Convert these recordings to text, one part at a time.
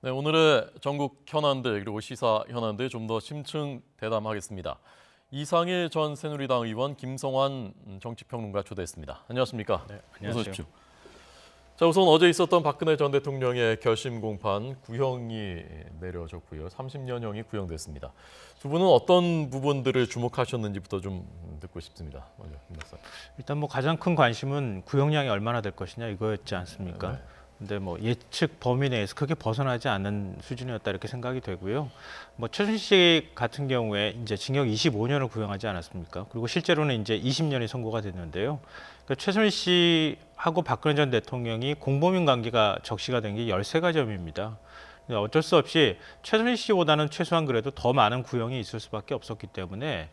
네, 오늘의 전국 현안들 그리고 시사 현안들 좀 더 심층 대담하겠습니다. 이상일 전 새누리당 의원, 김성환 정치평론가 초대했습니다. 안녕하십니까? 네, 어서 안녕하세요. 오십시오. 자, 우선 어제 있었던 박근혜 전 대통령의 결심 공판 구형이 내려졌고요. 30년형이 구형됐습니다. 두 분은 어떤 부분들을 주목하셨는지부터 좀 듣고 싶습니다. 먼저 김 박사. 일단 뭐 가장 큰 관심은 구형량이 얼마나 될 것이냐 이거였지 않습니까? 네. 근데 뭐 예측 범위 내에서 크게 벗어나지 않는 수준이었다 이렇게 생각이 되고요. 뭐 최순실 같은 경우에 이제 징역 25년을 구형하지 않았습니까? 그리고 실제로는 이제 20년이 선고가 됐는데요. 그러니까 최순실 씨하고 박근혜 전 대통령이 공범인 관계가 적시가 된 게 13가지입니다. 어쩔 수 없이 최순실 씨보다는 최소한 그래도 더 많은 구형이 있을 수밖에 없었기 때문에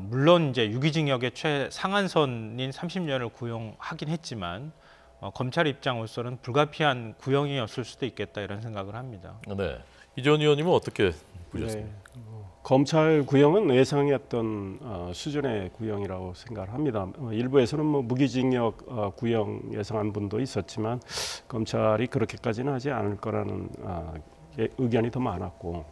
물론 이제 유기징역의 최상한선인 30년을 구형하긴 했지만 검찰 입장으로서는 불가피한 구형이었을 수도 있겠다 이런 생각을 합니다. 네, 이전 의원님은 어떻게 보셨습니까? 네, 검찰 구형은 예상했던 수준의 구형이라고 생각을 합니다. 일부에서는 뭐 무기징역 구형 예상한 분도 있었지만 검찰이 그렇게까지는 하지 않을 거라는 의견이 더 많았고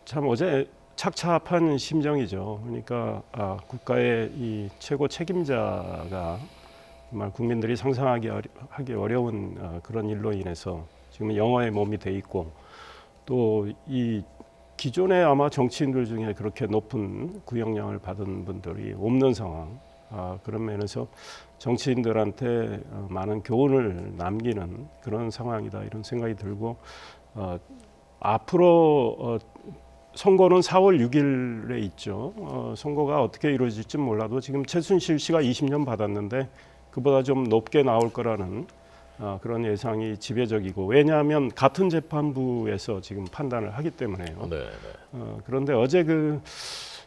참 어제 착잡한 심정이죠. 그러니까 국가의 이 최고 책임자가 정말 국민들이 상상하기 어려운 그런 일로 인해서 지금 영화의 몸이 돼 있고 또 이 기존에 아마 정치인들 중에 그렇게 높은 구형량을 받은 분들이 없는 상황. 그런 면에서 정치인들한테 많은 교훈을 남기는 그런 상황이다 이런 생각이 들고 앞으로 선거는 4월 6일에 있죠. 선거가 어떻게 이루어질지 몰라도 지금 최순실 씨가 20년 받았는데 그보다 좀 높게 나올 거라는 그런 예상이 지배적이고 왜냐하면 같은 재판부에서 지금 판단을 하기 때문에요. 네. 그런데 어제 그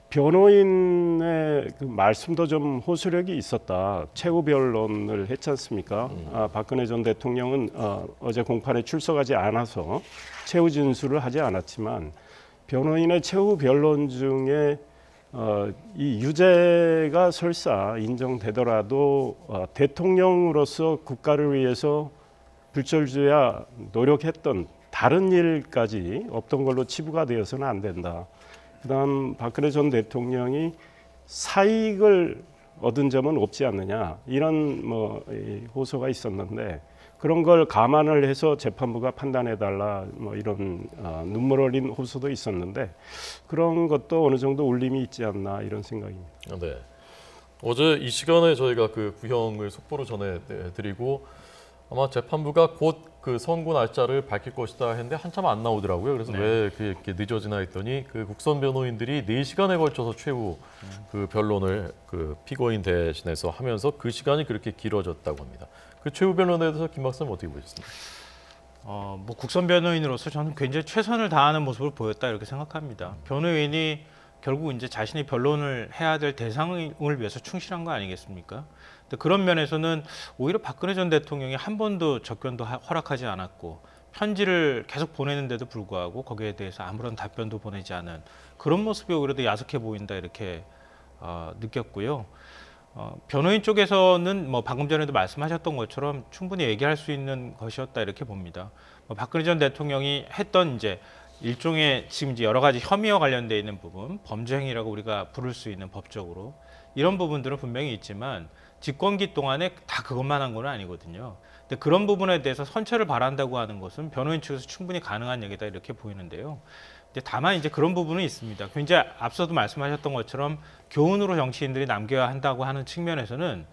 변호인의 그 말씀도 좀 호소력이 있었다. 최후 변론을 했지 않습니까? 박근혜 전 대통령은 어제 공판에 출석하지 않아서 최후 진술을 하지 않았지만 변호인의 최후 변론 중에 이 유죄가 설사 인정되더라도 대통령으로서 국가를 위해서 불철주야 노력했던 다른 일까지 없던 걸로 치부가 되어서는 안 된다. 그다음 박근혜 전 대통령이 사익을 얻은 점은 없지 않느냐 이런 호소가 있었는데 그런 걸 감안을 해서 재판부가 판단해달라 이런 눈물 흘린 호소도 있었는데 그런 것도 어느 정도 울림이 있지 않나 이런 생각입니다. 네. 어제 이 시간에 저희가 그 구형을 속보로 전해드리고 아마 재판부가 곧 그 선고 날짜를 밝힐 것이다 했는데 한참 안 나오더라고요. 그래서 네. 왜 그렇게 늦어지나 했더니 그 국선 변호인들이 4시간에 걸쳐서 최후 그 변론을 그 피고인 대신해서 하면서 그 시간이 그렇게 길어졌다고 합니다. 그 최후 변론에 대해서 김 박사님 어떻게 보셨습니까? 뭐 국선 변호인으로서 저는 굉장히 최선을 다하는 모습을 보였다 이렇게 생각합니다. 변호인이 결국 이제 자신이 변론을 해야 될 대상을 위해서 충실한 거 아니겠습니까? 근데 그런 면에서는 오히려 박근혜 전 대통령이 한 번도 접견도 허락하지 않았고 편지를 계속 보내는데도 불구하고 거기에 대해서 아무런 답변도 보내지 않은 그런 모습이 오히려 더 야속해 보인다 이렇게 느꼈고요. 변호인 쪽에서는 뭐 방금 전에도 말씀하셨던 것처럼 충분히 얘기할 수 있는 것이었다 이렇게 봅니다. 박근혜 전 대통령이 했던 이제 일종의 지금 이제 여러 가지 혐의와 관련돼 있는 부분, 범죄 행위라고 우리가 부를 수 있는 법적으로 이런 부분들은 분명히 있지만 집권기 동안에 다 그것만 한 건 아니거든요. 근데 그런 부분에 대해서 선처를 바란다고 하는 것은 변호인 측에서 충분히 가능한 얘기다 이렇게 보이는데요. 다만 이제 그런 부분은 있습니다. 굉장히 앞서도 말씀하셨던 것처럼 교훈으로 정치인들이 남겨야 한다고 하는 측면에서는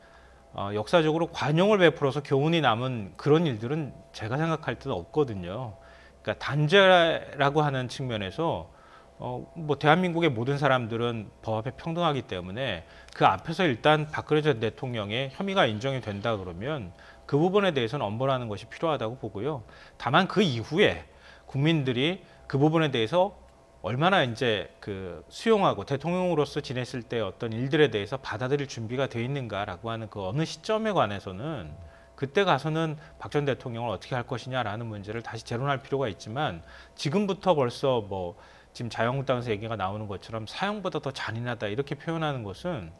역사적으로 관용을 베풀어서 교훈이 남은 그런 일들은 제가 생각할 때는 없거든요. 그러니까 단죄라고 하는 측면에서 뭐 대한민국의 모든 사람들은 법 앞에 평등하기 때문에 그 앞에서 일단 박근혜 전 대통령의 혐의가 인정이 된다 그러면 그 부분에 대해서는 엄벌하는 것이 필요하다고 보고요. 다만 그 이후에 국민들이 그 부분에 대해서 얼마나 이제 그 수용하고 대통령으로서 지냈을 때 어떤 일들에 대해서 받아들일 준비가 돼 있는가라고 하는 그 어느 시점에 관해서는 그때 가서는 박 전 대통령을 어떻게 할 것이냐라는 문제를 다시 재론할 필요가 있지만 지금부터 벌써 뭐 지금 자유한국당에서 얘기가 나오는 것처럼 사형보다 더 잔인하다 이렇게 표현하는 것은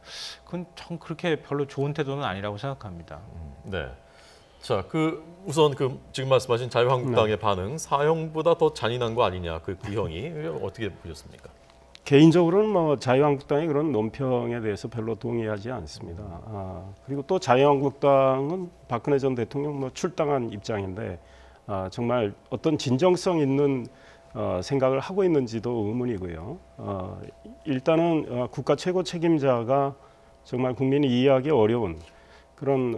그건 전 그렇게 별로 좋은 태도는 아니라고 생각합니다. 네. 자, 우선 지금 말씀하신 자유한국당의 반응, 사형보다 더 잔인한 거 아니냐, 그 구형이 어떻게 보셨습니까? 개인적으로는 뭐 자유한국당의 그런 논평에 대해서 별로 동의하지 않습니다. 그리고 또 자유한국당은 박근혜 전 대통령 뭐 출당한 입장인데 정말 어떤 진정성 있는 생각을 하고 있는지도 의문이고요. 일단은 국가 최고 책임자가 정말 국민이 이해하기 어려운 그런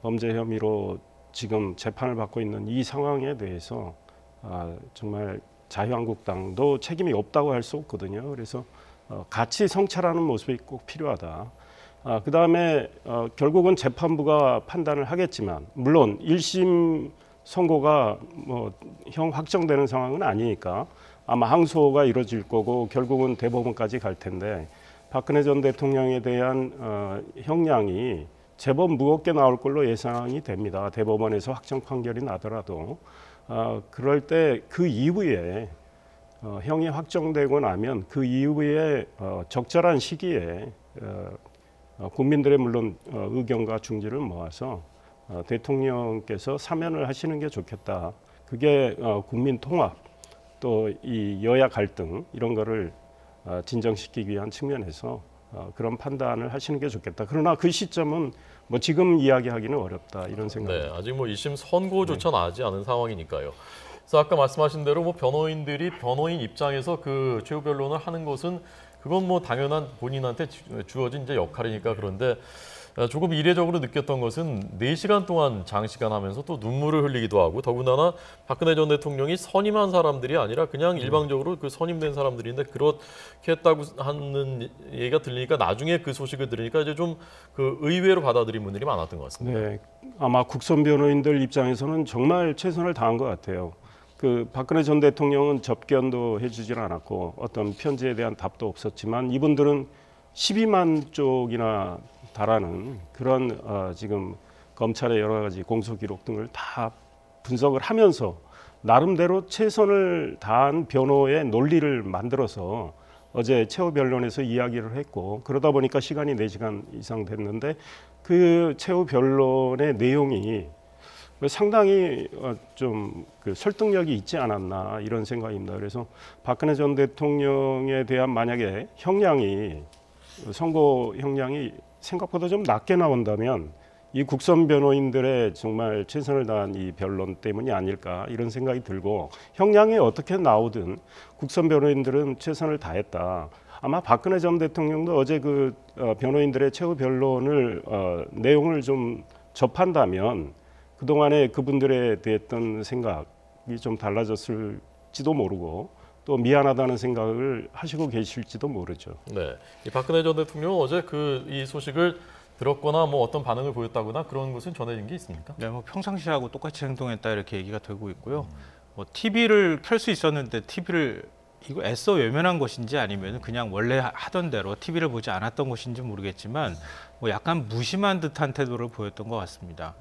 범죄 혐의로 지금 재판을 받고 있는 이 상황에 대해서 정말 자유한국당도 책임이 없다고 할 수 없거든요. 그래서 같이 성찰하는 모습이 꼭 필요하다. 그 다음에 결국은 재판부가 판단을 하겠지만 물론 1심 선고가 뭐 형 확정되는 상황은 아니니까 아마 항소가 이루어질 거고 결국은 대법원까지 갈 텐데 박근혜 전 대통령에 대한 형량이 제법 무겁게 나올 걸로 예상이 됩니다. 대법원에서 확정 판결이 나더라도 그럴 때 그 이후에 형이 확정되고 나면 그 이후에 적절한 시기에 국민들의 물론 의견과 중지를 모아서 대통령께서 사면을 하시는 게 좋겠다. 그게 국민 통합 또 이 여야 갈등 이런 거를 진정시키기 위한 측면에서 그런 판단을 하시는 게 좋겠다. 그러나 그 시점은 뭐 지금 이야기하기는 어렵다 이런 생각입니다. 네, 아직 뭐 2심 선고조차 나지 않은 상황이니까요. 그래서 아까 말씀하신 대로 뭐 변호인들이 변호인 입장에서 그 최후 변론을 하는 것은 그건 뭐 당연한 본인한테 주어진 이제 역할이니까. 그런데 조금 이례적으로 느꼈던 것은 4시간 동안 장시간 하면서 또 눈물을 흘리기도 하고, 더군다나 박근혜 전 대통령이 선임한 사람들이 아니라 그냥 일방적으로 그 선임된 사람들인데 그렇게 했다고 하는 얘기가 들리니까 나중에 그 소식을 들으니까 이제 좀 그 의외로 받아들인 분들이 많았던 것 같습니다. 네, 아마 국선 변호인들 입장에서는 정말 최선을 다한 것 같아요. 그 박근혜 전 대통령은 접견도 해주질 않았고 어떤 편지에 대한 답도 없었지만 이분들은 12만 쪽이나 달하는 그런 지금 검찰의 여러 가지 공소 기록 등을 다 분석을 하면서 나름대로 최선을 다한 변호의 논리를 만들어서 어제 최후 변론에서 이야기를 했고, 그러다 보니까 시간이 4시간 이상 됐는데 그 최후 변론의 내용이 상당히 좀 그 설득력이 있지 않았나 이런 생각입니다. 그래서 박근혜 전 대통령에 대한 만약에 선고 형량이 생각보다 좀 낮게 나온다면 이 국선 변호인들의 정말 최선을 다한 이 변론 때문이 아닐까 이런 생각이 들고, 형량이 어떻게 나오든 국선 변호인들은 최선을 다했다. 아마 박근혜 전 대통령도 어제 그 변호인들의 최후 변론을 내용을 좀 접한다면 그동안에 그분들에 대했던 생각이 좀 달라졌을지도 모르고 또 미안하다는 생각을 하시고 계실지도 모르죠. 네, 이 박근혜 전 대통령은 어제 이 소식을 들었거나 뭐 어떤 반응을 보였다거나 그런 것은 전해진 게 있습니까? 네, 뭐 평상시하고 똑같이 행동했다 이렇게 얘기가 되고 있고요. 뭐 TV를 켤 수 있었는데 TV를 이거 애써 외면한 것인지 아니면 그냥 원래 하던 대로 TV를 보지 않았던 것인지 모르겠지만 뭐 약간 무심한 듯한 태도를 보였던 것 같습니다.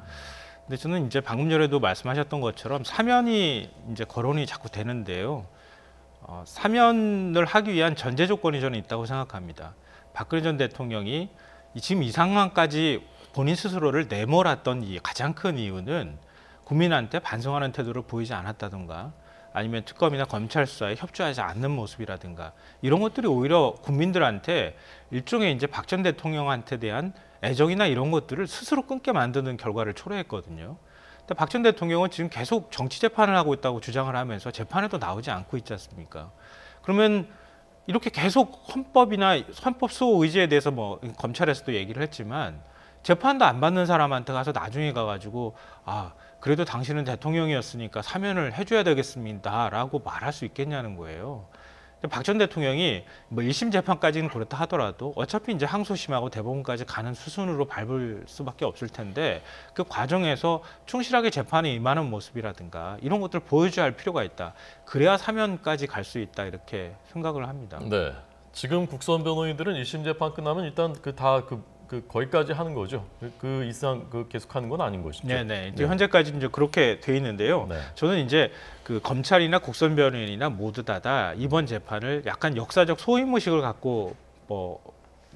근데 저는 이제 방금 전에도 말씀하셨던 것처럼 사면이 이제 거론이 자꾸 되는데요. 사면을 하기 위한 전제 조건이 저는 있다고 생각합니다. 박근혜 전 대통령이 지금 이 상황까지 본인 스스로를 내몰았던 이 가장 큰 이유는 국민한테 반성하는 태도를 보이지 않았다든가 아니면 특검이나 검찰 수사에 협조하지 않는 모습이라든가 이런 것들이 오히려 국민들한테 일종의 이제 박 전 대통령한테 대한 애정이나 이런 것들을 스스로 끊게 만드는 결과를 초래했거든요. 근데 박 전 대통령은 지금 계속 정치 재판을 하고 있다고 주장을 하면서 재판에도 나오지 않고 있지 않습니까? 그러면 이렇게 계속 헌법이나 헌법 수호 의지에 대해서 뭐 검찰에서도 얘기를 했지만 재판도 안 받는 사람한테 가서 나중에 가가지고 그래도 당신은 대통령이었으니까 사면을 해줘야 되겠습니다라고 말할 수 있겠냐는 거예요. 박 전 대통령이 뭐 1심 재판까지는 그렇다 하더라도 어차피 이제 항소심하고 대법원까지 가는 수순으로 밟을 수밖에 없을 텐데 그 과정에서 충실하게 재판에 임하는 모습이라든가 이런 것들을 보여줘야 할 필요가 있다. 그래야 사면까지 갈 수 있다 이렇게 생각을 합니다. 네, 지금 국선 변호인들은 1심 재판 끝나면 일단 거기까지 하는 거죠. 그 이상 계속하는 건 아닌 것이죠. 네네. 이제 현재까지 이제 그렇게 돼 있는데요. 네. 저는 이제 그 검찰이나 국선 변호인이나 모두 다 이번 재판을 약간 역사적 소임 의식을 갖고 뭐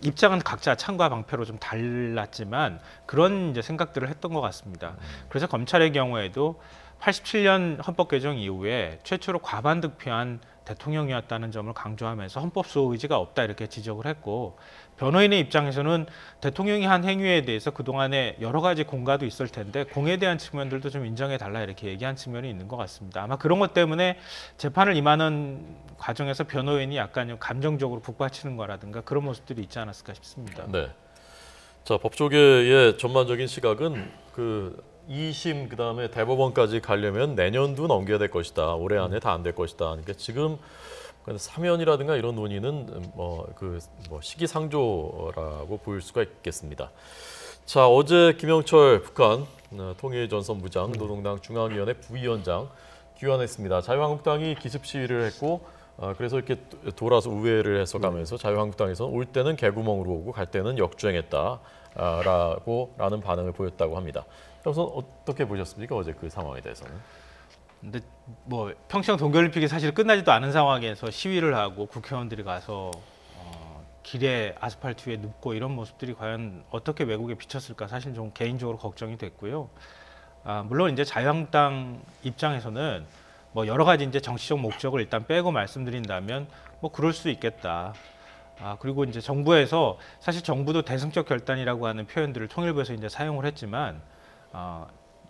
입장은 각자 창과 방패로 좀 달랐지만 그런 이제 생각들을 했던 것 같습니다. 그래서 검찰의 경우에도 87년 헌법 개정 이후에 최초로 과반 득표한 대통령이었다는 점을 강조하면서 헌법 수호 의지가 없다 이렇게 지적을 했고, 변호인의 입장에서는 대통령이 한 행위에 대해서 그동안에 여러 가지 공과도 있을 텐데 공에 대한 측면들도 좀 인정해 달라 이렇게 얘기한 측면이 있는 것 같습니다. 아마 그런 것 때문에 재판을 임하는 과정에서 변호인이 약간 좀 감정적으로 북받치는 거라든가 그런 모습들이 있지 않았을까 싶습니다. 네. 자, 법조계의 전반적인 시각은 그 2심 그다음에 대법원까지 가려면 내년도 넘겨야 될 것이다. 올해 안에 다 안 될 것이다. 그러니까 지금 사면이라든가 이런 논의는 시기상조라고 보일 수가 있겠습니다. 자, 어제 김영철 북한 통일전선부장, 노동당 중앙위원회 부위원장 귀환했습니다. 자유한국당이 기습 시위를 했고 그래서 이렇게 돌아서 우회를 해서 가면서 자유한국당에서는 올 때는 개구멍으로 오고 갈 때는 역주행했다라는 반응을 보였다고 합니다. 우선 어떻게 보셨습니까? 어제 그 상황에 대해서는. 근데 뭐 평창 동계올림픽이 사실 끝나지도 않은 상황에서 시위를 하고 국회의원들이 가서 길에 아스팔트 위에 눕고 이런 모습들이 과연 어떻게 외국에 비쳤을까 사실 좀 개인적으로 걱정이 됐고요. 물론 이제 자유한국당 입장에서는 뭐 여러 가지 이제 정치적 목적을 일단 빼고 말씀드린다면 뭐 그럴 수 있겠다. 그리고 이제 정부에서 사실 정부도 대승적 결단이라고 하는 표현들을 통일부에서 이제 사용을 했지만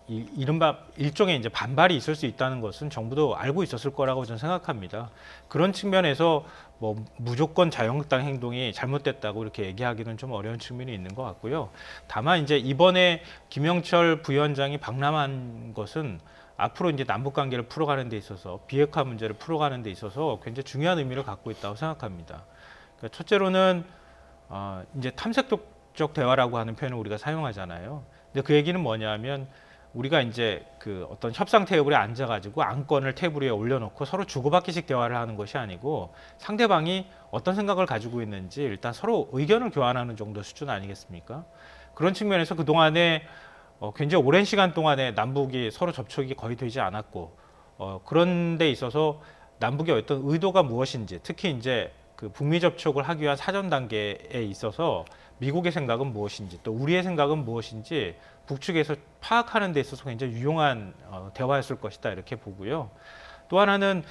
이른바 일종의 이제 반발이 있을 수 있다는 것은 정부도 알고 있었을 거라고 저는 생각합니다. 그런 측면에서 뭐 무조건 자유한국당 행동이 잘못됐다고 이렇게 얘기하기는 좀 어려운 측면이 있는 것 같고요. 다만 이제 이번에 김영철 부위원장이 방남한 것은 앞으로 이제 남북 관계를 풀어가는 데 있어서 비핵화 문제를 풀어가는 데 있어서 굉장히 중요한 의미를 갖고 있다고 생각합니다. 그러니까 첫째로는 이제 탐색적 대화라고 하는 표현을 우리가 사용하잖아요. 근데 그 얘기는 뭐냐면 우리가 이제 그 어떤 협상 테이블에 앉아가지고 안건을 테이블 위에 올려놓고 서로 주고받기식 대화를 하는 것이 아니고 상대방이 어떤 생각을 가지고 있는지 일단 서로 의견을 교환하는 정도 수준 아니겠습니까? 그런 측면에서 그동안에 굉장히 오랜 시간 동안에 남북이 서로 접촉이 거의 되지 않았고 그런 데 있어서 남북의 어떤 의도가 무엇인지 특히 이제 그 북미 접촉을 하기 위한 사전 단계에 있어서 미국의 생각은 무엇인지 또 우리의 생각은 무엇인지 북측에서 파악하는 데 있어서 굉장히 유용한 대화였을 것이다 이렇게 보고요. 또 하나는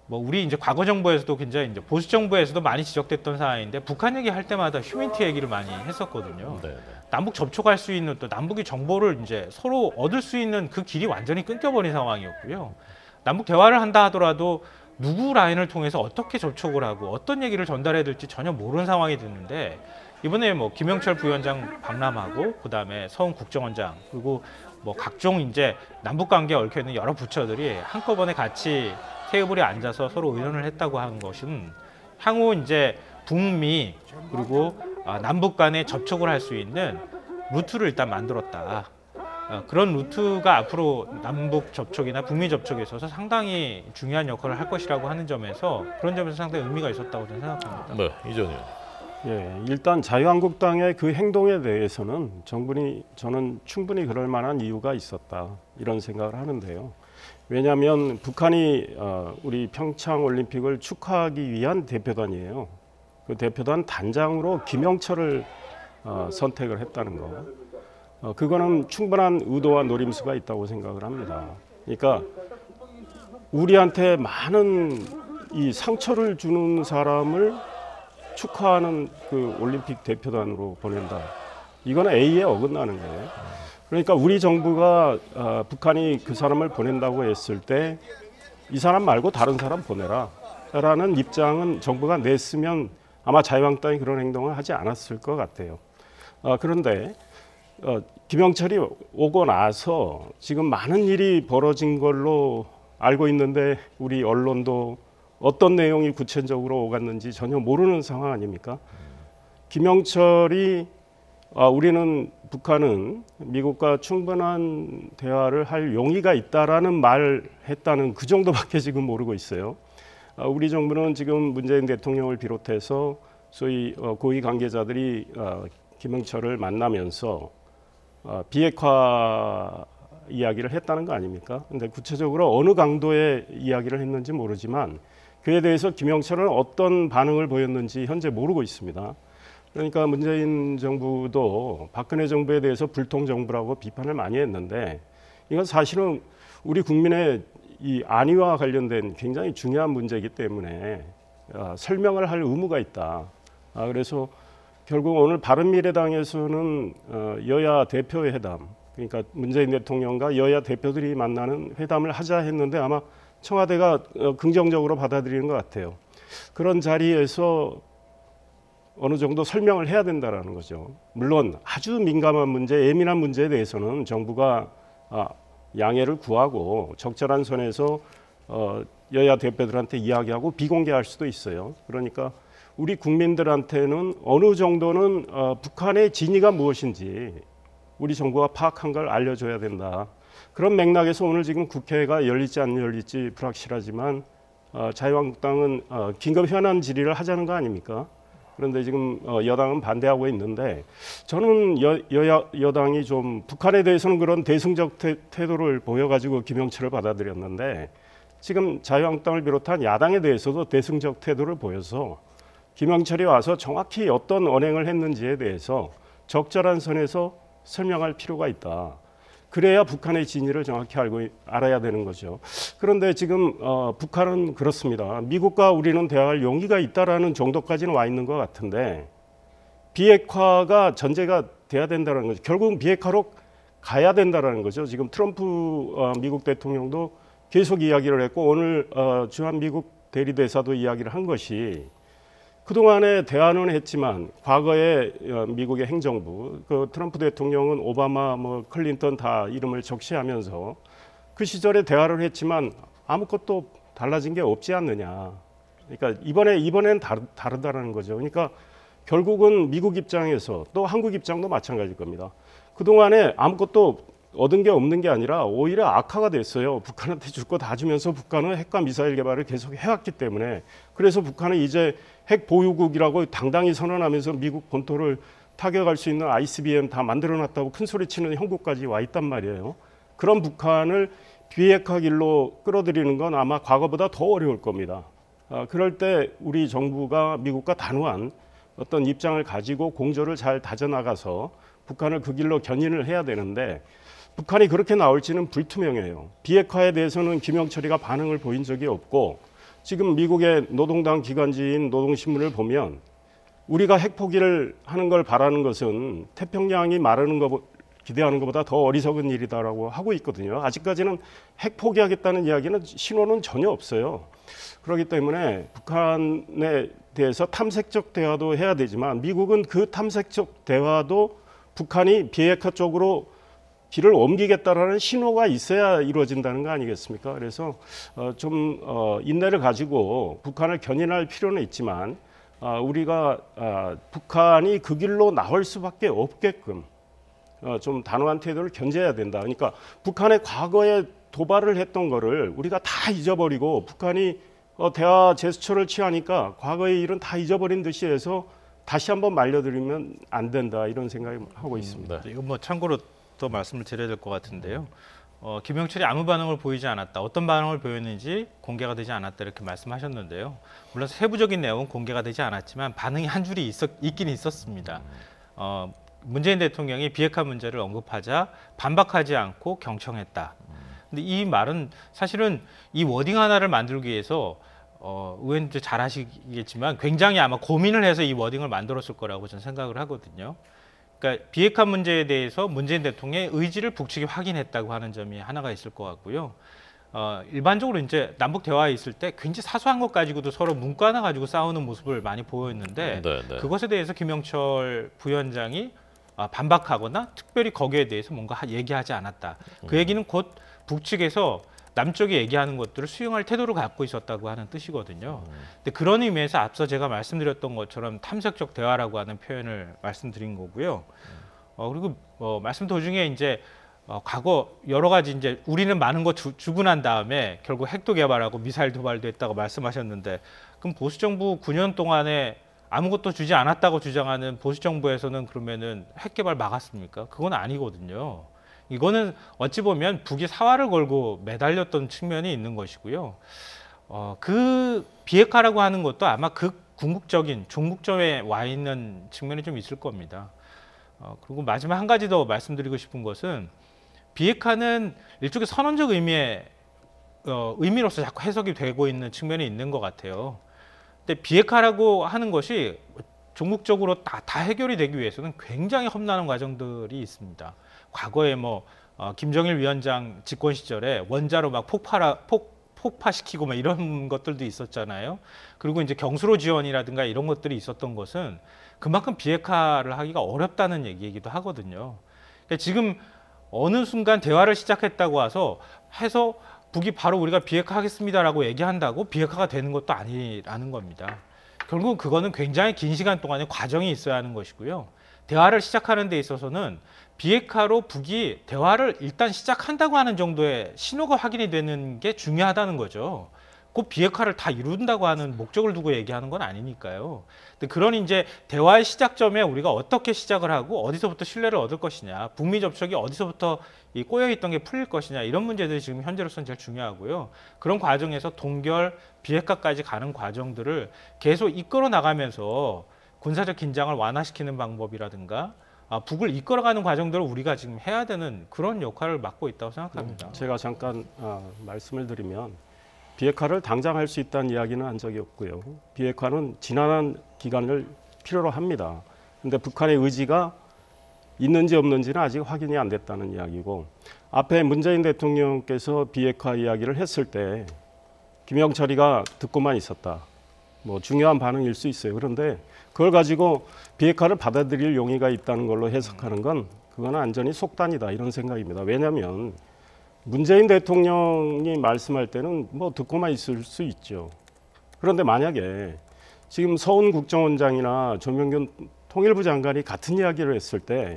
뭐 우리 이제 과거 정부에서도 굉장히 이제 보수 정부에서도 많이 지적됐던 사안인데 북한 얘기할 때마다 휴민트 얘기를 많이 했었거든요. 네. 남북 접촉할 수 있는 또 남북이 정보를 이제 서로 얻을 수 있는 그 길이 완전히 끊겨버린 상황이었고요. 남북 대화를 한다 하더라도 누구 라인을 통해서 어떻게 접촉을 하고 어떤 얘기를 전달해야 될지 전혀 모르는 상황이 됐는데 이번에 뭐 김영철 부위원장 방남하고 그다음에 서훈 국정원장 그리고 뭐 각종 이제 남북 관계에 얽혀 있는 여러 부처들이 한꺼번에 같이 테이블에 앉아서 서로 의논을 했다고 하는 것은 향후 이제 북미 그리고 남북 간에 접촉을 할 수 있는 루트를 일단 만들었다. 그런 루트가 앞으로 남북 접촉이나 북미 접촉에 있어서 상당히 중요한 역할을 할 것이라고 하는 점에서 그런 점에서 상당히 의미가 있었다고 저는 생각합니다. 네, 이전이요. 예, 일단 자유한국당의 그 행동에 대해서는 저는 충분히 그럴 만한 이유가 있었다 이런 생각을 하는데요. 왜냐하면 북한이 우리 평창 올림픽을 축하하기 위한 대표단이에요. 그 대표단 단장으로 김영철을 선택을 했다는 거. 그거는 충분한 의도와 노림수가 있다고 생각을 합니다. 그러니까 우리한테 많은 이 상처를 주는 사람을 축하하는 그 올림픽 대표단으로 보낸다. 이거는 A에 어긋나는 거예요. 그러니까 우리 정부가 북한이 그 사람을 보낸다고 했을 때 이 사람 말고 다른 사람 보내라 라는 입장은 정부가 냈으면 아마 자유한국당이 그런 행동을 하지 않았을 것 같아요. 그런데 김영철이 오고 나서 지금 많은 일이 벌어진 걸로 알고 있는데 우리 언론도 어떤 내용이 구체적으로 오갔는지 전혀 모르는 상황 아닙니까? 김영철이 우리는 북한은 미국과 충분한 대화를 할 용의가 있다라는 말을 했다는 그 정도밖에 지금 모르고 있어요. 우리 정부는 지금 문재인 대통령을 비롯해서 소위 고위 관계자들이 김영철을 만나면서 비핵화 이야기를 했다는 거 아닙니까? 근데 구체적으로 어느 강도의 이야기를 했는지 모르지만 그에 대해서 김영철은 어떤 반응을 보였는지 현재 모르고 있습니다. 그러니까 문재인 정부도 박근혜 정부에 대해서 불통 정부라고 비판을 많이 했는데 이건 사실은 우리 국민의 이 안위와 관련된 굉장히 중요한 문제이기 때문에 설명을 할 의무가 있다. 그래서 결국 오늘 바른미래당에서는 여야 대표의 회담, 그러니까 문재인 대통령과 여야 대표들이 만나는 회담을 하자 했는데 아마 청와대가 긍정적으로 받아들이는 것 같아요. 그런 자리에서 어느 정도 설명을 해야 된다라는 거죠. 물론 아주 민감한 문제, 예민한 문제에 대해서는 정부가 양해를 구하고 적절한 선에서 여야 대표들한테 이야기하고 비공개할 수도 있어요. 그러니까 우리 국민들한테는 어느 정도는 북한의 진위가 무엇인지 우리 정부가 파악한 걸 알려줘야 된다. 그런 맥락에서 오늘 지금 국회가 열릴지 안 열릴지 불확실하지만 자유한국당은 긴급 현안 질의를 하자는 거 아닙니까? 그런데 지금 여당은 반대하고 있는데 저는 여당이 좀 북한에 대해서는 그런 대승적 태도를 보여가지고 김영철을 받아들였는데 지금 자유한국당을 비롯한 야당에 대해서도 대승적 태도를 보여서 김영철이 와서 정확히 어떤 언행을 했는지에 대해서 적절한 선에서 설명할 필요가 있다. 그래야 북한의 진위를 정확히 알아야 되는 거죠. 그런데 지금 북한은 그렇습니다. 미국과 우리는 대화할 용기가 있다라는 정도까지는 와 있는 것 같은데 비핵화가 전제가 돼야 된다는 거죠. 결국은 비핵화로 가야 된다는 거죠. 지금 트럼프 미국 대통령도 계속 이야기를 했고 오늘 주한 미국 대리대사도 이야기를 한 것이 그동안에 대화는 했지만 과거에 미국의 행정부, 그 트럼프 대통령은 오바마, 클린턴 다 이름을 적시하면서 그 시절에 대화를 했지만 아무것도 달라진 게 없지 않느냐. 그러니까 이번엔 다르다라는 거죠. 그러니까 결국은 미국 입장에서 또 한국 입장도 마찬가지일 겁니다. 그동안에 아무것도 얻은 게 없는 게 아니라 오히려 악화가 됐어요. 북한한테 줄 거 다 주면서 북한은 핵과 미사일 개발을 계속 해왔기 때문에 그래서 북한은 이제 핵 보유국이라고 당당히 선언하면서 미국 본토를 타격할 수 있는 ICBM 다 만들어놨다고 큰 소리치는 형국까지 와 있단 말이에요. 그런 북한을 비핵화 길로 끌어들이는 건 아마 과거보다 더 어려울 겁니다. 그럴 때 우리 정부가 미국과 단호한 어떤 입장을 가지고 공조를 잘 다져나가서 북한을 그 길로 견인을 해야 되는데 북한이 그렇게 나올지는 불투명해요. 비핵화에 대해서는 김영철이가 반응을 보인 적이 없고 지금 미국의 노동당 기관지인 노동신문을 보면 우리가 핵 포기를 하는 걸 바라는 것은 태평양이 마르는 거 기대하는 것보다 더 어리석은 일이다라고 하고 있거든요. 아직까지는 핵 포기하겠다는 이야기는 신호는 전혀 없어요. 그렇기 때문에 북한에 대해서 탐색적 대화도 해야 되지만 미국은 그 탐색적 대화도 북한이 비핵화 쪽으로 길을 옮기겠다라는 신호가 있어야 이루어진다는 거 아니겠습니까? 그래서 좀 인내를 가지고 북한을 견인할 필요는 있지만 우리가 북한이 그 길로 나올 수밖에 없게끔 좀 단호한 태도를 견제해야 된다. 그러니까 북한의 과거에 도발을 했던 거를 우리가 다 잊어버리고 북한이 대화 제스처를 취하니까 과거의 일은 다 잊어버린 듯이 해서 다시 한번 말려들이면 안 된다 이런 생각을 하고 있습니다. 이거 뭐 참고로 또 말씀을 드려야 될 것 같은데요. 김영철이 아무 반응을 보이지 않았다. 어떤 반응을 보였는지 공개가 되지 않았다 이렇게 말씀하셨는데요. 물론 세부적인 내용은 공개가 되지 않았지만 반응이 한 줄이 있긴 있었습니다. 문재인 대통령이 비핵화 문제를 언급하자 반박하지 않고 경청했다. 근데 이 말은 사실은 이 워딩 하나를 만들기 위해서 의원님도 잘 아시겠지만 굉장히 아마 고민을 해서 이 워딩을 만들었을 거라고 저는 생각을 하거든요. 그러니까 비핵화 문제에 대해서 문재인 대통령의 의지를 북측이 확인했다고 하는 점이 하나가 있을 것 같고요. 일반적으로 이제 남북 대화에 있을 때 굉장히 사소한 것 가지고도 서로 문구 하나 가지고 싸우는 모습을 많이 보였는데 그것에 대해서 김영철 부위원장이 반박하거나 특별히 거기에 대해서 뭔가 얘기하지 않았다. 그 얘기는 곧 북측에서 남쪽이 얘기하는 것들을 수용할 태도를 갖고 있었다고 하는 뜻이거든요. 근데 그런 의미에서 앞서 제가 말씀드렸던 것처럼 탐색적 대화라고 하는 표현을 말씀드린 거고요. 그리고 말씀 도중에 이제 과거 여러 가지 이제 우리는 많은 거 주고 난 다음에 결국 핵도 개발하고 미사일 도발도 했다고 말씀하셨는데 그럼 보수 정부 9년 동안에 아무것도 주지 않았다고 주장하는 보수 정부에서는 그러면은 핵 개발 막았습니까? 그건 아니거든요. 이거는 어찌 보면 북이 사활을 걸고 매달렸던 측면이 있는 것이고요. 그 비핵화라고 하는 것도 아마 그 궁극적인 종국점에 와 있는 측면이 좀 있을 겁니다. 그리고 마지막 한 가지 더 말씀드리고 싶은 것은 비핵화는 일종의 선언적 의미로서 자꾸 해석이 되고 있는 측면이 있는 것 같아요. 근데 비핵화라고 하는 것이 종국적으로 다 해결이 되기 위해서는 굉장히 험난한 과정들이 있습니다. 과거에 김정일 위원장 집권 시절에 원자로 막 폭파시키고 막 이런 것들도 있었잖아요. 그리고 이제 경수로 지원이라든가 이런 것들이 있었던 것은 그만큼 비핵화를 하기가 어렵다는 얘기이기도 하거든요. 그러니까 지금 어느 순간 대화를 시작했다고 해서 북이 바로 우리가 비핵화하겠습니다라고 얘기한다고 비핵화가 되는 것도 아니라는 겁니다. 결국 그거는 굉장히 긴 시간 동안의 과정이 있어야 하는 것이고요. 대화를 시작하는 데 있어서는 비핵화로 북이 대화를 일단 시작한다고 하는 정도의 신호가 확인이 되는 게 중요하다는 거죠. 꼭 비핵화를 다 이룬다고 하는 목적을 두고 얘기하는 건 아니니까요. 근데 그런 이제 대화의 시작점에 우리가 어떻게 시작을 하고 어디서부터 신뢰를 얻을 것이냐, 북미 접촉이 어디서부터 이 꼬여있던 게 풀릴 것이냐, 이런 문제들이 지금 현재로서는 제일 중요하고요. 그런 과정에서 동결, 비핵화까지 가는 과정들을 계속 이끌어 나가면서 군사적 긴장을 완화시키는 방법이라든가 북을 이끌어가는 과정들을 우리가 지금 해야 되는 그런 역할을 맡고 있다고 생각합니다. 제가 잠깐 말씀을 드리면 비핵화를 당장 할 수 있다는 이야기는 한 적이 없고요. 비핵화는 지난한 기간을 필요로 합니다. 그런데 북한의 의지가 있는지 없는지는 아직 확인이 안 됐다는 이야기고, 앞에 문재인 대통령께서 비핵화 이야기를 했을 때 김영철이가 듣고만 있었다. 중요한 반응일 수 있어요. 그런데 그걸 가지고 비핵화를 받아들일 용의가 있다는 걸로 해석하는 건 그건 완전히 속단이다, 이런 생각입니다. 왜냐하면 문재인 대통령이 말씀할 때는 듣고만 있을 수 있죠. 그런데 만약에 지금 서훈 국정원장이나 조명균 통일부 장관이 같은 이야기를 했을 때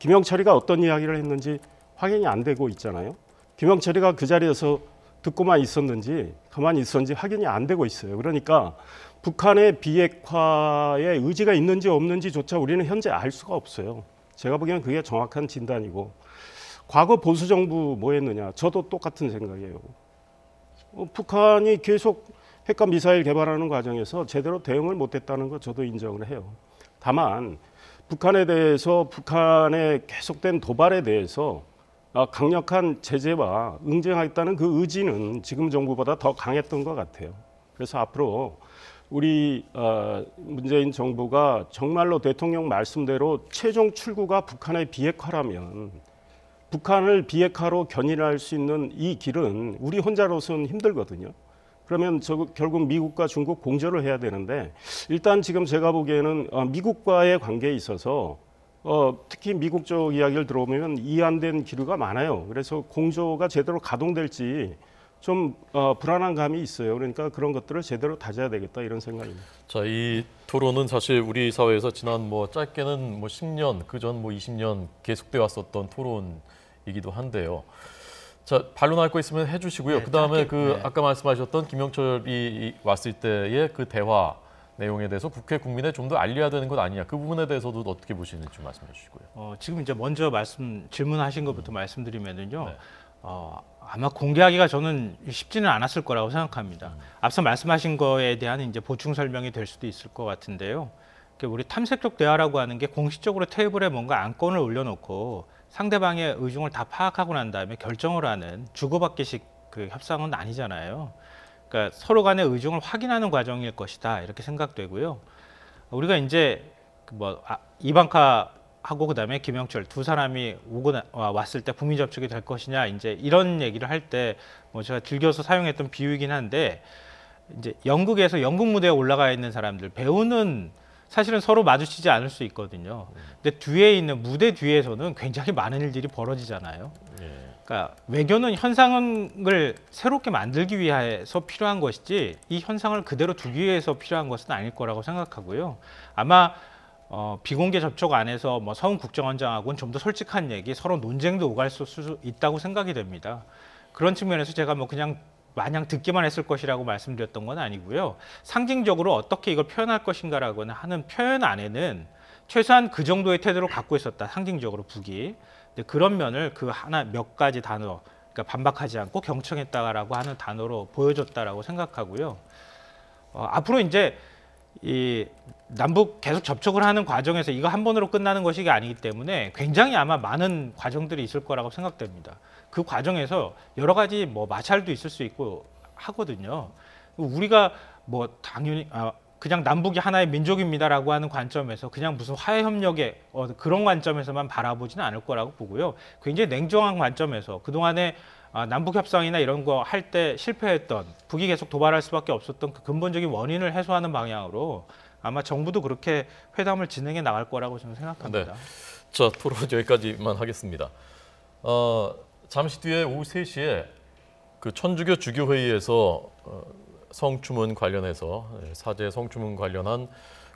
김영철이가 어떤 이야기를 했는지 확인이 안 되고 있잖아요. 김영철이가 그 자리에서 듣고만 있었는지 가만히 있었는지 확인이 안 되고 있어요. 그러니까 북한의 비핵화에 의지가 있는지 없는지조차 우리는 현재 알 수가 없어요. 제가 보기에는 그게 정확한 진단이고, 과거 보수 정부 뭐 했느냐? 저도 똑같은 생각이에요. 북한이 계속 핵과 미사일 개발하는 과정에서 제대로 대응을 못했다는 거 저도 인정을 해요. 다만 북한에 대해서, 북한의 계속된 도발에 대해서 강력한 제재와 응징하겠다는 그 의지는 지금 정부보다 더 강했던 것 같아요. 그래서 앞으로 우리 문재인 정부가 정말로 대통령 말씀대로 최종 출구가 북한의 비핵화라면 북한을 비핵화로 견인할 수 있는 이 길은 우리 혼자로서는 힘들거든요. 그러면 결국 미국과 중국 공조를 해야 되는데, 일단 지금 제가 보기에는 미국과의 관계에 있어서 특히 미국 쪽 이야기를 들어보면 이해안된 기류가 많아요. 그래서 공조가 제대로 가동될지 좀 불안한 감이 있어요. 그러니까 그런 것들을 제대로 다져야 되겠다, 이런 생각입니다. 자, 이 토론은 사실 우리 사회에서 지난 짧게는 10년, 그전 20년 계속돼 왔었던 토론이기도 한데요. 자, 반론할 거 있으면 해주시고요. 네, 그다음에 짧게, 아까 말씀하셨던 김영철이 왔을 때의 그 대화 내용에 대해서 국회 국민에 좀 더 알려야 되는 것 아니냐, 그 부분에 대해서도 어떻게 보시는지 좀 말씀해 주시고요. 지금 이제 먼저 질문하신 것부터 말씀드리면은요. 네. 아마 공개하기가 저는 쉽지는 않았을 거라고 생각합니다. 앞서 말씀하신 거에 대한 이제 보충 설명이 될 수도 있을 것 같은데요. 우리 탐색적 대화라고 하는 게 공식적으로 테이블에 뭔가 안건을 올려놓고 상대방의 의중을 다 파악하고 난 다음에 결정을 하는 주고받기식 그 협상은 아니잖아요. 그러니까 서로 간의 의중을 확인하는 과정일 것이다, 이렇게 생각되고요. 우리가 이제 이방카하고 그다음에 김영철 두 사람이 왔을 때 북미 접촉이 될 것이냐, 이제 이런 얘기를 할 때 제가 즐겨서 사용했던 비유이긴 한데, 이제 연극에서 연극 무대에 올라가 있는 사람들, 배우는 사실은 서로 마주치지 않을 수 있거든요. 근데 뒤에 있는 무대 뒤에서는 굉장히 많은 일들이 벌어지잖아요. 그러니까 외교는 현상을 새롭게 만들기 위해서 필요한 것이지 이 현상을 그대로 두기 위해서 필요한 것은 아닐 거라고 생각하고요. 아마 비공개 접촉 안에서 서훈 국정원장하고는 좀 더 솔직한 얘기, 서로 논쟁도 오갈 수 있다고 생각이 됩니다. 그런 측면에서 제가 그냥 마냥 듣기만 했을 것이라고 말씀드렸던 건 아니고요. 상징적으로 어떻게 이걸 표현할 것인가라고 하는 표현 안에는 최소한 그 정도의 태도를 갖고 있었다, 상징적으로 북이. 근데 그런 면을 그 하나 몇 가지 단어, 그러니까 반박하지 않고 경청했다라고 하는 단어로 보여줬다라고 생각하고요. 앞으로 이제 이 남북 계속 접촉을 하는 과정에서 이거 한 번으로 끝나는 것이 아니기 때문에 굉장히 아마 많은 과정들이 있을 거라고 생각됩니다. 그 과정에서 여러 가지 뭐 마찰도 있을 수 있고 하거든요. 우리가 뭐 당연히 그냥 남북이 하나의 민족입니다라고 하는 관점에서 그냥 무슨 화해 협력의 그런 관점에서만 바라보지는 않을 거라고 보고요. 굉장히 냉정한 관점에서 그동안에 남북 협상이나 이런 거 할 때 실패했던, 북이 계속 도발할 수밖에 없었던 그 근본적인 원인을 해소하는 방향으로 아마 정부도 그렇게 회담을 진행해 나갈 거라고 저는 생각합니다. 네. 자, 토론 여기까지만 하겠습니다. 잠시 뒤에 오후 3시에 그 천주교 주교회의에서 성추문 관련해서 사제 성추문 관련한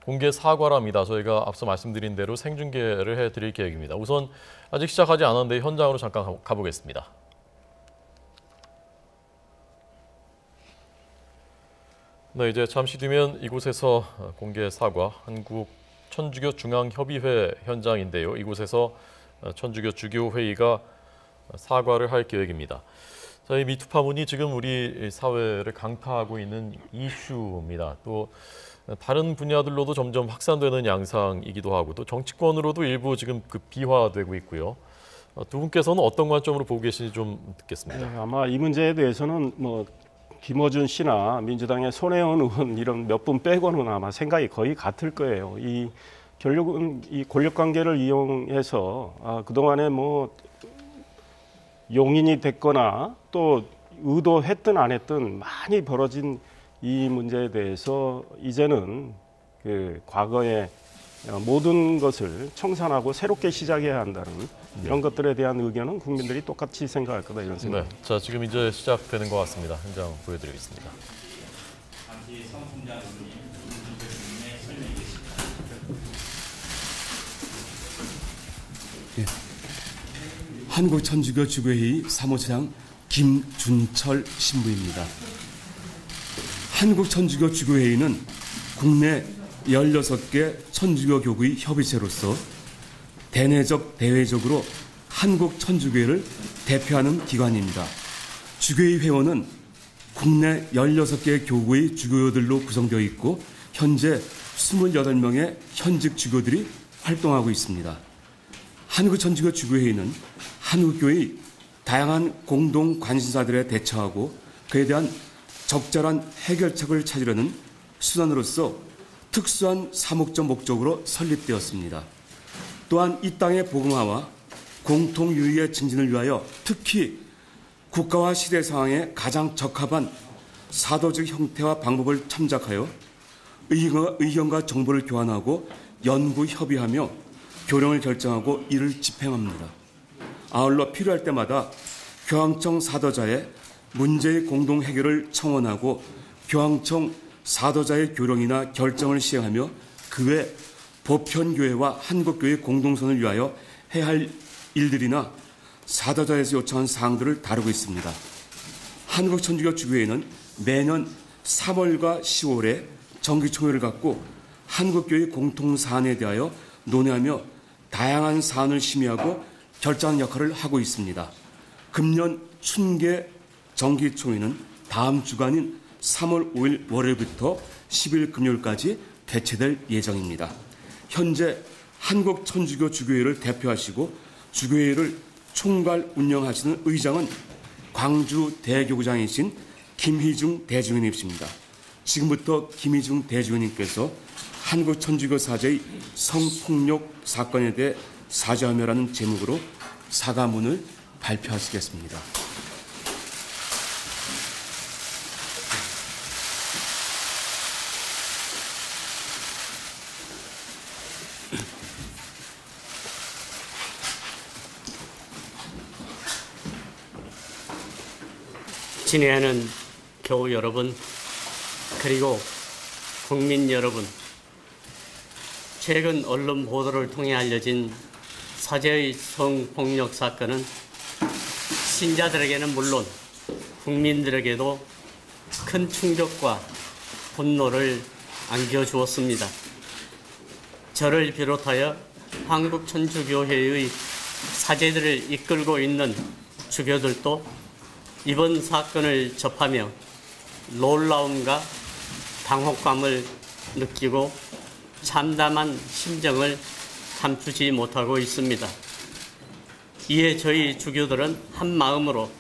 공개 사과랍니다. 저희가 앞서 말씀드린 대로 생중계를 해드릴 계획입니다. 우선 아직 시작하지 않았는데 현장으로 잠깐 가보겠습니다. 네, 이제 잠시 뒤면 이곳에서 공개 사과, 한국 천주교 중앙협의회 현장인데요. 이곳에서 천주교 주교회의가 사과를 할 계획입니다. 자, 이 미투 파문이 지금 우리 사회를 강타하고 있는 이슈입니다. 또 다른 분야들로도 점점 확산되는 양상이기도 하고 또 정치권으로도 일부 지금 비화되고 있고요. 두 분께서는 어떤 관점으로 보고 계신지 좀 듣겠습니다. 네, 아마 이 문제에 대해서는 뭐 김어준 씨나 민주당의 손혜원 의원 이런 몇 분 빼고는 아마 생각이 거의 같을 거예요. 이 결국은 이 권력 관계를 이용해서 그동안에 뭐 용인이 됐거나 또 의도했든 안 했든 많이 벌어진 이 문제에 대해서 이제는 그 과거의 모든 것을 청산하고 새롭게 시작해야 한다는 이런 것들에 대한 의견은 국민들이 똑같이 생각할 거다 이런 생각입니다. 네, 자, 지금 이제 시작되는 것 같습니다. 현장 보여드리겠습니다. 네. 한국천주교 주교회의 사무처장 김준철 신부입니다. 한국천주교 주교회의는 국내 16개 천주교 교구의 협의체로서 대내적 대외적으로 한국 천주교회를 대표하는 기관입니다. 주교회 회원은 국내 16개 교구의 주교들로 구성되어 있고 현재 28명의 현직 주교들이 활동하고 있습니다. 한국천주교 주교회의는 한국교회의 다양한 공동 관심사들에 대처하고 그에 대한 적절한 해결책을 찾으려는 수단으로서 특수한 사목적 목적으로 설립되었습니다. 또한 이 땅의 복음화와 공통 유의의 증진을 위하여 특히 국가와 시대 상황에 가장 적합한 사도적 형태와 방법을 참작하여 의견과 정보를 교환하고 연구 협의하며 교령을 결정하고 이를 집행합니다. 아울러 필요할 때마다 교황청 사도자의 문제의 공동 해결을 청원하고 교황청 사도자의 교령이나 결정을 시행하며 그 외 보편교회와 한국교회 공동선을 위하여 해야 할 일들이나 사도자에서 요청한 사항들을 다루고 있습니다. 한국천주교 주교회는 매년 3월과 10월에 정기총회를 갖고 한국교회 공통사안에 대하여 논의하며 다양한 사안을 심의하고 결정하는 역할을 하고 있습니다. 금년 춘계 정기총회는 다음 주간인 3월 5일 월요일부터 10일 금요일까지 개최될 예정입니다. 현재 한국천주교 주교회를 대표하시고 주교회를 총괄 운영하시는 의장은 광주 대교구장이신 김희중 대주교님이십니다. 지금부터 김희중 대주교님께서 한국천주교 사제의 성폭력 사건에 대해 사죄하며라는 제목으로 사과문을 발표하시겠습니다. 친애하는 교우 여러분, 그리고 국민 여러분, 최근 언론 보도를 통해 알려진 사제의 성폭력 사건은 신자들에게는 물론 국민들에게도 큰 충격과 분노를 안겨주었습니다. 저를 비롯하여 한국천주교회의 사제들을 이끌고 있는 주교들도 이번 사건을 접하며 놀라움과 당혹감을 느끼고 참담한 심정을 감추지 못하고 있습니다. 이에 저희 주교들은 한 마음으로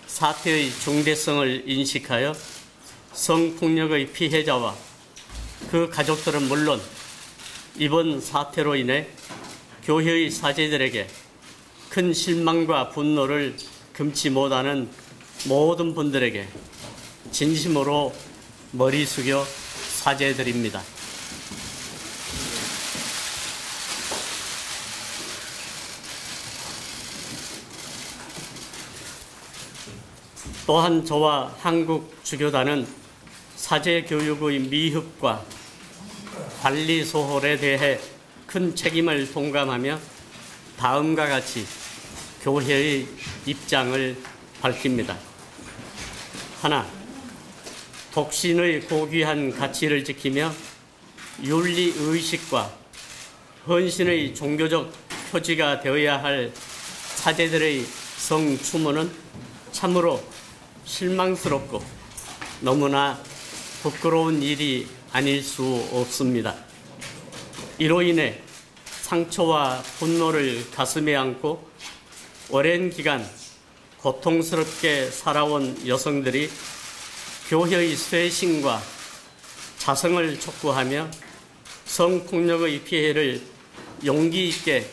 사태의 중대성을 인식하여 성폭력의 피해자와 그 가족들은 물론 이번 사태로 인해 교회의 사제들에게 큰 실망과 분노를 금치 못하는 모든 분들에게 진심으로 머리 숙여 사죄드립니다. 또한 저와 한국 주교단은 사제 교육의 미흡과 관리 소홀에 대해 큰 책임을 동감하며 다음과 같이 교회의 입장을 밝힙니다. 하나, 독신의 고귀한 가치를 지키며 윤리의식과 헌신의 종교적 표지가 되어야 할 사제들의 성추모는 참으로 실망스럽고 너무나 부끄러운 일이 아닐 수 없습니다. 이로 인해 상처와 분노를 가슴에 안고 오랜 기간 고통스럽게 살아온 여성들이 교회의 쇄신과 자성을 촉구하며 성폭력의 피해를 용기 있게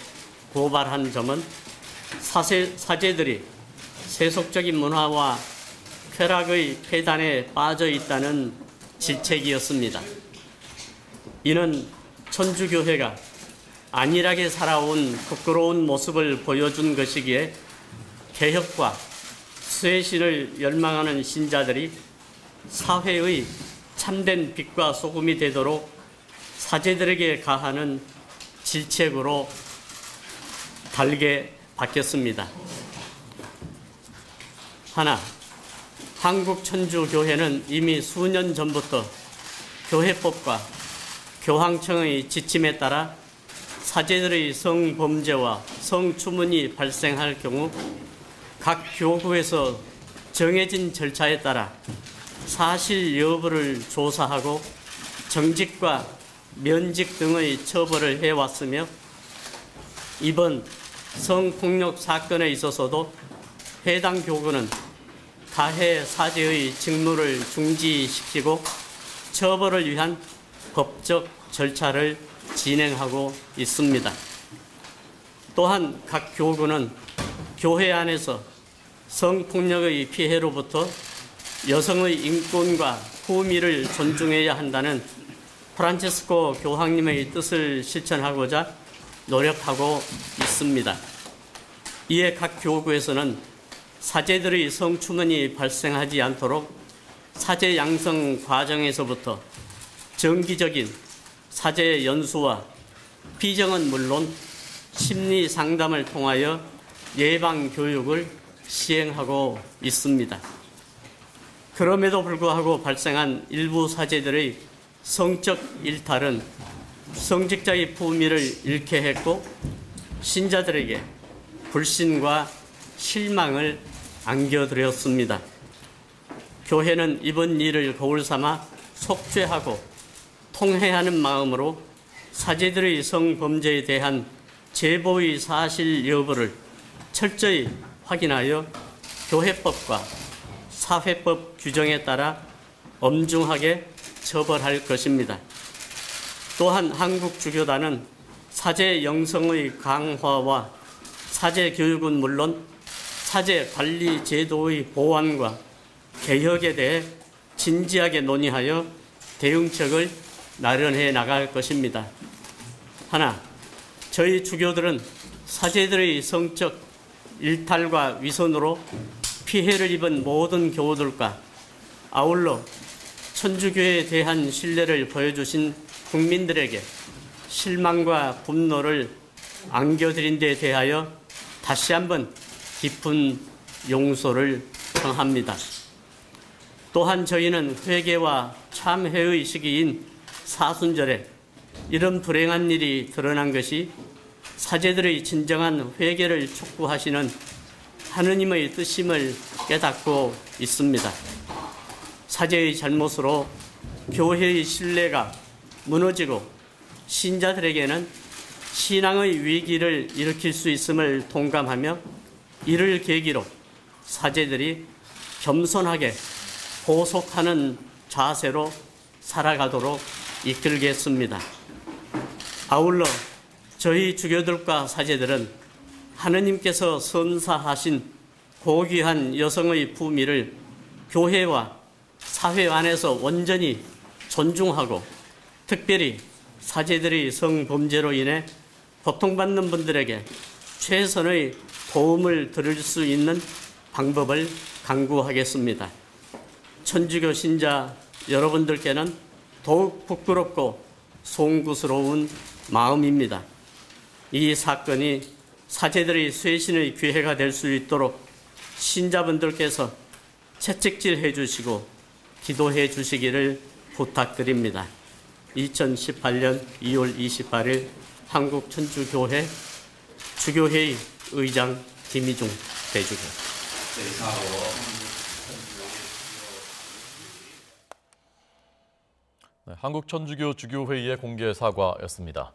고발한 점은 사제들이 세속적인 문화와 쾌락의 폐단에 빠져 있다는 질책이었습니다. 이는 천주교회가 안일하게 살아온 부끄러운 모습을 보여준 것이기에 개혁과 쇄신을 열망하는 신자들이 사회의 참된 빛과 소금이 되도록 사제들에게 가하는 질책으로 달게 바뀌었습니다. 하나, 한국천주교회는 이미 수년 전부터 교회법과 교황청의 지침에 따라 사제들의 성범죄와 성추문이 발생할 경우 각 교구에서 정해진 절차에 따라 사실 여부를 조사하고 정직과 면직 등의 처벌을 해왔으며 이번 성폭력 사건에 있어서도 해당 교구는 가해 사제의 직무를 중지시키고 처벌을 위한 법적 절차를 진행하고 있습니다. 또한 각 교구는 교회 안에서 성폭력의 피해로부터 여성의 인권과 후미를 존중해야 한다는 프란체스코 교황님의 뜻을 실천하고자 노력하고 있습니다. 이에 각 교구에서는 사제들의 성추문이 발생하지 않도록 사제 양성 과정에서부터 정기적인 사제 연수와 피정은 물론 심리 상담을 통하여 예방 교육을 시행하고 있습니다. 그럼에도 불구하고 발생한 일부 사제들의 성적 일탈은 성직자의 품위를 잃게 했고 신자들에게 불신과 실망을 안겨드렸습니다. 교회는 이번 일을 거울 삼아 속죄하고 통회하는 마음으로 사제들의 성범죄에 대한 제보의 사실 여부를 철저히 확인하여 교회법과 사회법 규정에 따라 엄중하게 처벌할 것입니다. 또한 한국주교단은 사제 영성의 강화와 사제 교육은 물론 사제 관리 제도의 보완과 개혁에 대해 진지하게 논의하여 대응책을 마련해 나갈 것입니다. 하나, 저희 주교들은 사제들의 성적 일탈과 위선으로 피해를 입은 모든 교우들과 아울러 천주교에 대한 신뢰를 보여주신 국민들에게 실망과 분노를 안겨드린 데 대하여 다시 한번 깊은 용서를 청합니다. 또한 저희는 회개와 참회의 시기인 사순절에 이런 불행한 일이 드러난 것이 사제들의 진정한 회개를 촉구하시는 하느님의 뜻임을 깨닫고 있습니다. 사제의 잘못으로 교회의 신뢰가 무너지고 신자들에게는 신앙의 위기를 일으킬 수 있음을 동감하며 이를 계기로 사제들이 겸손하게 보속하는 자세로 살아가도록 이끌겠습니다. 아울러 저희 주교들과 사제들은 하느님께서 선사하신 고귀한 여성의 품위를 교회와 사회 안에서 온전히 존중하고 특별히 사제들의 성범죄로 인해 고통받는 분들에게 최선의 도움을 드릴 수 있는 방법을 강구하겠습니다. 천주교 신자 여러분들께는 더욱 부끄럽고 송구스러운 마음입니다. 이 사건이 사제들의 쇄신의 기회가 될 수 있도록 신자분들께서 채찍질해 주시고 기도해 주시기를 부탁드립니다. 2018년 2월 28일 한국천주교회 주교회의 의장 김희중 대주교. 네, 한국천주교 주교회의의 공개 사과였습니다.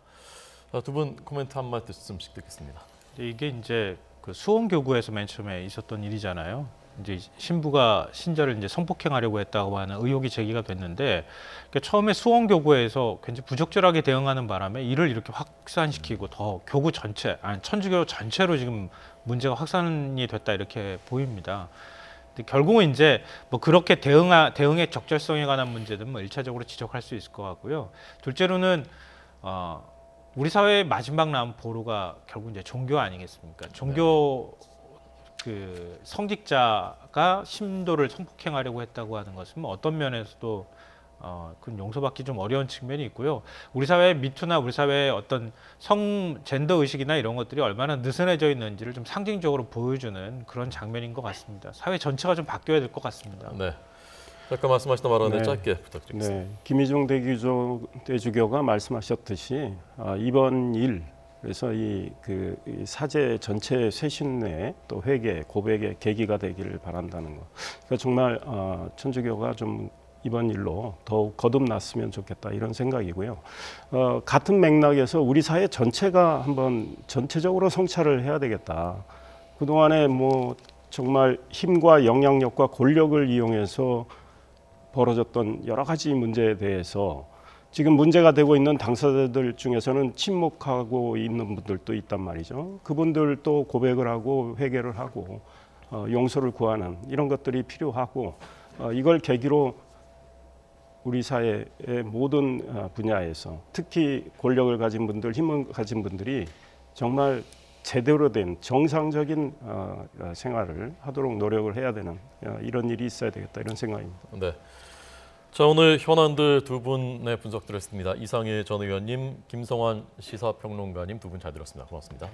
두 분 코멘트 한 말씀씩 듣겠습니다. 이게 이제 그 수원교구에서 맨 처음에 있었던 일이잖아요. 이제 신부가 신자를 이제 성폭행하려고 했다고 하는 의혹이 제기가 됐는데, 그러니까 처음에 수원교구에서 굉장히 부적절하게 대응하는 바람에 이를 이렇게 확산시키고 더 교구 전체, 아니 천주교 전체로 지금 문제가 확산이 됐다 이렇게 보입니다. 근데 결국은 이제 뭐 그렇게 대응의 적절성에 관한 문제는 뭐 1차적으로 지적할 수 있을 것 같고요. 둘째로는 우리 사회의 마지막 남은 보루가 결국 이제 종교 아니겠습니까? 종교 그 성직자가 신도를 성폭행하려고 했다고 하는 것은 뭐 어떤 면에서도 그건 용서받기 좀 어려운 측면이 있고요. 우리 사회의 미투나 우리 사회의 어떤 젠더 의식이나 이런 것들이 얼마나 느슨해져 있는지를 좀 상징적으로 보여주는 그런 장면인 것 같습니다. 사회 전체가 좀 바뀌어야 될 것 같습니다. 네. 잠깐 말씀하시던 발언에 네. 짧게 부탁드리겠습니다. 네, 김희중 대주교가 말씀하셨듯이 이번 일 그래서 이 사제 전체 쇄신에 또 회개, 고백의 계기가 되기를 바란다는 것. 그러니까 정말 천주교가 좀 이번 일로 더욱 거듭났으면 좋겠다 이런 생각이고요. 같은 맥락에서 우리 사회 전체가 한번 전체적으로 성찰을 해야 되겠다. 그동안에 뭐 정말 힘과 영향력과 권력을 이용해서 벌어졌던 여러 가지 문제에 대해서 지금 문제가 되고 있는 당사자들 중에서는 침묵하고 있는 분들도 있단 말이죠. 그분들도 고백을 하고 회개를 하고 용서를 구하는 이런 것들이 필요하고 이걸 계기로 우리 사회의 모든 분야에서 특히 권력을 가진 분들, 힘을 가진 분들이 정말 제대로 된 정상적인 생활을 하도록 노력을 해야 되는 이런 일이 있어야 되겠다 이런 생각입니다. 네. 자, 오늘 현안들 두 분의 분석 들었습니다. 이상일 전 의원님, 김성환 시사평론가님 두 분 잘 들었습니다. 고맙습니다.